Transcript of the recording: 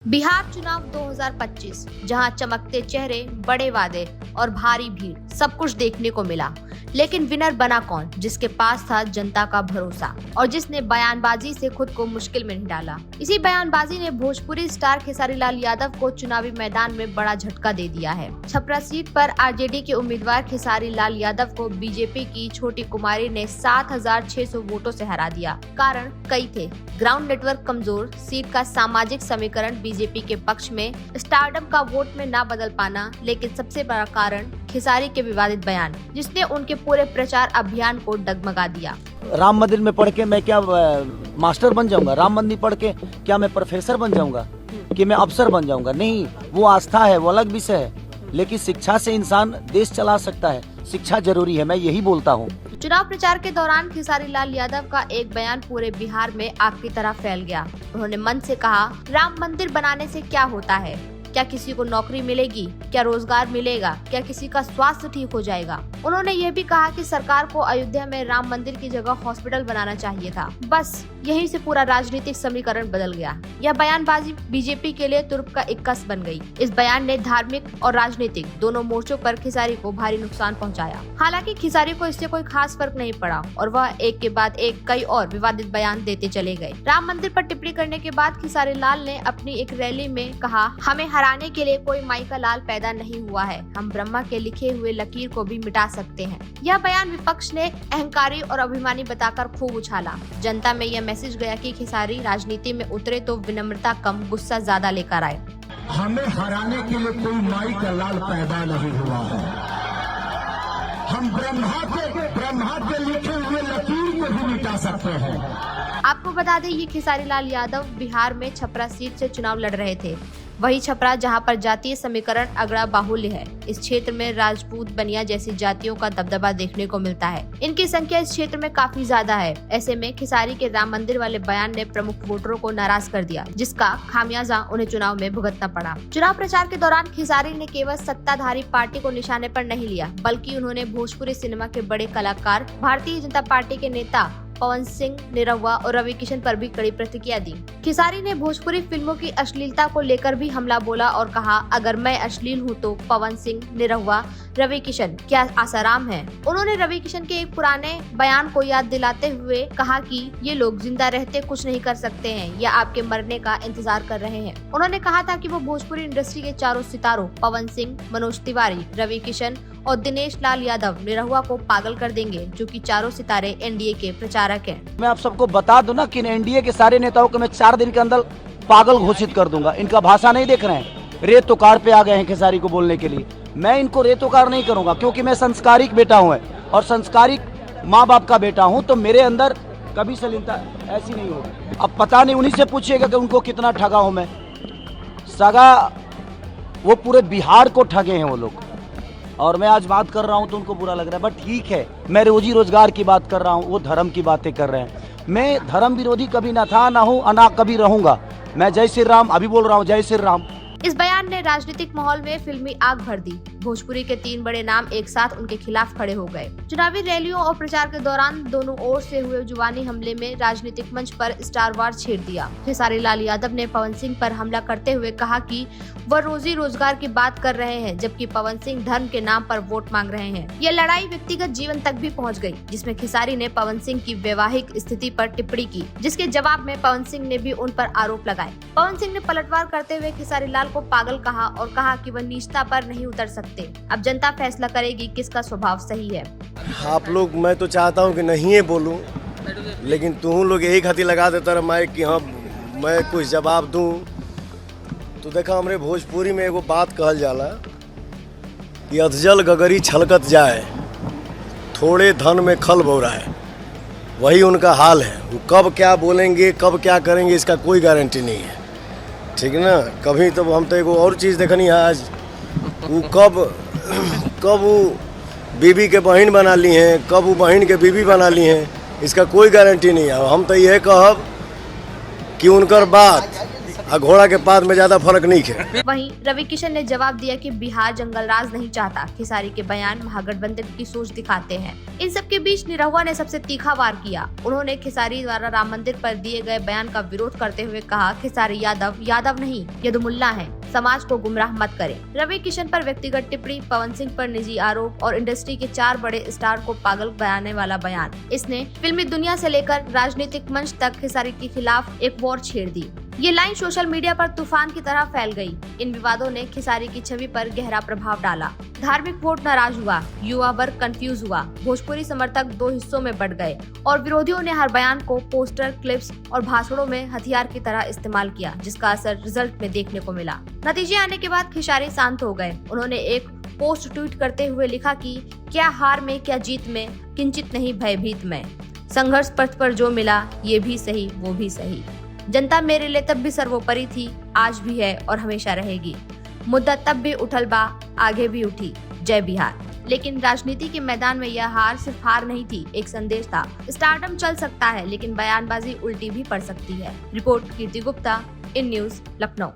बिहार चुनाव 2025, जहां चमकते चेहरे, बड़े वादे और भारी भीड़, सब कुछ देखने को मिला। लेकिन विनर बना कौन? जिसके पास था जनता का भरोसा और जिसने बयानबाजी से खुद को मुश्किल में नहीं डाला। इसी बयानबाजी ने भोजपुरी स्टार खेसारी लाल यादव को चुनावी मैदान में बड़ा झटका दे दिया है। छपरा सीट पर आरजेडी के उम्मीदवार खेसारी लाल यादव को बीजेपी की छोटी कुमारी ने 7,600 वोटों से हरा दिया। कारण कई थे। ग्राउंड नेटवर्क कमजोर, सीट का सामाजिक समीकरण बीजेपी के पक्ष में, स्टारडम का वोट में ना बदल पाना, लेकिन सबसे बड़ा कारण खेसारी के विवादित बयान, जिसने उनके पूरे प्रचार अभियान को डगमगा दिया। राम मंदिर में पढ़ के मैं क्या मास्टर बन जाऊंगा? राम मंदिर पढ़ के क्या मैं प्रोफेसर बन जाऊंगा कि मैं अफसर बन जाऊंगा? नहीं, वो आस्था है, वो अलग विषय है। लेकिन शिक्षा से इंसान देश चला सकता है। शिक्षा जरूरी है, मैं यही बोलता हूँ। चुनाव प्रचार के दौरान खेसारी लाल यादव का एक बयान पूरे बिहार में आग की तरह फैल गया। उन्होंने मन से कहा, राम मंदिर बनाने से क्या होता है? क्या किसी को नौकरी मिलेगी? क्या रोजगार मिलेगा? क्या किसी का स्वास्थ्य ठीक हो जाएगा? उन्होंने ये भी कहा कि सरकार को अयोध्या में राम मंदिर की जगह हॉस्पिटल बनाना चाहिए था। बस यहीं से पूरा राजनीतिक समीकरण बदल गया। यह बयानबाजी बीजेपी के लिए तुर्क का इक्कस बन गई। इस बयान ने धार्मिक और राजनीतिक दोनों मोर्चों पर खेसारी को भारी नुकसान पहुंचाया। हालांकि खेसारी को इससे कोई खास फर्क नहीं पड़ा और वह एक के बाद एक कई और विवादित बयान देते चले गए। राम मंदिर पर टिप्पणी करने के बाद खेसारी लाल ने अपनी एक रैली में कहा, हमें हराने के लिए कोई माई का लाल पैदा नहीं हुआ है। हम ब्रह्मा के लिखे हुए लकीर को भी मिटा सकते हैं। यह बयान विपक्ष ने अहंकारी और अभिमानी बताकर खूब उछाला। जनता में यह मैसेज गया कि खेसारी राजनीति में उतरे तो विनम्रता कम, गुस्सा ज्यादा लेकर आए। हमें हराने के लिए कोई माई का लाल पैदा नहीं हुआ है। हम ब्रह्मा के लिखे हुए लकीर को भी मिटा सकते हैं। आपको बता दें, ये खेसारी लाल यादव बिहार में छपरा सीट से चुनाव लड़ रहे थे। वही छपरा जहां पर जातीय समीकरण अगड़ा बाहुल्य है। इस क्षेत्र में राजपूत, बनिया जैसी जातियों का दबदबा देखने को मिलता है। इनकी संख्या इस क्षेत्र में काफी ज्यादा है। ऐसे में खेसारी के राम मंदिर वाले बयान ने प्रमुख वोटरों को नाराज कर दिया, जिसका खामियाजा उन्हें चुनाव में भुगतना पड़ा। चुनाव प्रचार के दौरान खेसारी ने केवल सत्ताधारी पार्टी को निशाने पर नहीं लिया, बल्कि उन्होंने भोजपुरी सिनेमा के बड़े कलाकार, भारतीय जनता पार्टी के नेता पवन सिंह निरहुआ और रवि किशन पर भी कड़ी प्रतिक्रिया दी। खेसारी ने भोजपुरी फिल्मों की अश्लीलता को लेकर भी हमला बोला और कहा, अगर मैं अश्लील हूँ तो पवन सिंह निरहुआ, रवि किशन क्या आसाराम है? उन्होंने रवि किशन के एक पुराने बयान को याद दिलाते हुए कहा कि ये लोग जिंदा रहते कुछ नहीं कर सकते हैं या आपके मरने का इंतजार कर रहे हैं। उन्होंने कहा था कि वो भोजपुरी इंडस्ट्री के चारों सितारों पवन सिंह, मनोज तिवारी, रवि किशन और दिनेश लाल यादव निरहुआ को पागल कर देंगे, जो कि चारों सितारे एनडीए के प्रचारक हैं। मैं आप सबको बता दूं ना कि एनडीए के सारे नेताओं को मैं 4 दिन के अंदर पागल घोषित कर दूंगा। इनका भाषा नहीं देख रहे हैं, रेत उकार पे आ गए हैं खेसारी को बोलने के लिए। मैं इनको रेत उकार नहीं करूंगा, क्योंकि मैं संस्कारिक बेटा हूँ और संस्कारिक माँ बाप का बेटा हूँ, तो मेरे अंदर कभी सलीलता ऐसी नहीं होगी। अब पता नहीं, उन्हीं से पूछिएगा कि उनको कितना ठगा हूँ मैं। सगा वो पूरे बिहार को ठगे हैं वो लोग, और मैं आज बात कर रहा हूं तो उनको बुरा लग रहा है, बट ठीक है। मैं रोजी रोजगार की बात कर रहा हूं, वो धर्म की बातें कर रहे हैं। मैं धर्म विरोधी कभी ना था, ना हूं, ना कभी रहूंगा। मैं जय श्री राम अभी बोल रहा हूं, जय श्री राम। इस बयान ने राजनीतिक माहौल में फिल्मी आग भर दी। भोजपुरी के 3 बड़े नाम एक साथ उनके खिलाफ खड़े हो गए। चुनावी रैलियों और प्रचार के दौरान दोनों ओर से हुए जुबानी हमले में राजनीतिक मंच पर स्टार वार छेड़ दिया। खेसारी लाल यादव ने पवन सिंह पर हमला करते हुए कहा कि वह रोजी रोजगार की बात कर रहे हैं, जबकि पवन सिंह धर्म के नाम पर वोट मांग रहे हैं। यह लड़ाई व्यक्तिगत जीवन तक भी पहुंच गई, जिसमें खेसारी ने पवन सिंह की वैवाहिक स्थिति पर टिप्पणी की, जिसके जवाब में पवन सिंह ने भी उन पर आरोप लगाए। पवन सिंह ने पलटवार करते हुए खेसारी लाल को पागल कहा और कहा कि वह नीचता पर नहीं उतर सकते। अब जनता फैसला करेगी किसका स्वभाव सही है। आप लोग, मैं तो चाहता हूँ कि नहीं है बोलूं, लेकिन तुम लोग यही खातिर लगा देता रहा माइक कि हाँ मैं कुछ जवाब दूं। तो देखा, हमरे भोजपुरी में एगो बात कहल जाला कि अधजल गगरी छलकत जाए, थोड़े धन में खल बौराए। वही उनका हाल है। वो कब क्या बोलेंगे, कब क्या करेंगे, इसका कोई गारंटी नहीं है, ठीक है ना। कभी तो हम तो एगो और चीज़ देखनी है आज, वो कब वो बीबी के बहन बना ली हैं, कब वो बहन के बीबी बना ली हैं, इसका कोई गारंटी नहीं है। हम तो यह कहब कि उनकर बात और घोड़ा के पाद में ज्यादा फर्क नहीं है। वहीं रवि किशन ने जवाब दिया कि बिहार जंगलराज नहीं चाहता। खेसारी के बयान महागठबंधन की सोच दिखाते हैं। इन सब के बीच निरहुआ ने सबसे तीखा वार किया। उन्होंने खेसारी द्वारा राम मंदिर पर दिए गए बयान का विरोध करते हुए कहा, खेसारी यादव नहीं, यदुमुल्ला है, समाज को गुमराह मत करें। रवि किशन पर व्यक्तिगत टिप्पणी, पवन सिंह पर निजी आरोप और इंडस्ट्री के 4 बड़े स्टार को पागल बनाने वाला बयान। इसने फिल्मी दुनिया से लेकर राजनीतिक मंच तक खेसारी के खिलाफ एक वॉर छेड़ दी। ये लाइन सोशल मीडिया पर तूफान की तरह फैल गई। इन विवादों ने खेसारी की छवि पर गहरा प्रभाव डाला। धार्मिक वोट नाराज हुआ, युवा वर्ग कंफ्यूज हुआ, भोजपुरी समर्थक 2 हिस्सों में बढ़ गए और विरोधियों ने हर बयान को पोस्टर, क्लिप्स और भाषणों में हथियार की तरह इस्तेमाल किया, जिसका असर रिजल्ट में देखने को मिला। नतीजे आने के बाद खेसारी शांत हो गए। उन्होंने एक पोस्ट ट्वीट करते हुए लिखा कि क्या हार में क्या जीत में, किंचित नहीं भयभीत मैं, संघर्ष पथ पर जो मिला ये भी सही वो भी सही। जनता मेरे लिए तब भी सर्वोपरि थी, आज भी है और हमेशा रहेगी। मुद्दा तब भी उठल बा, आगे भी उठी, जय बिहार। लेकिन राजनीति के मैदान में यह हार सिर्फ हार नहीं थी, एक संदेश था। स्टारडम चल सकता है लेकिन बयानबाजी उल्टी भी पड़ सकती है। Report Kirti Gupta, in news, Lucknow.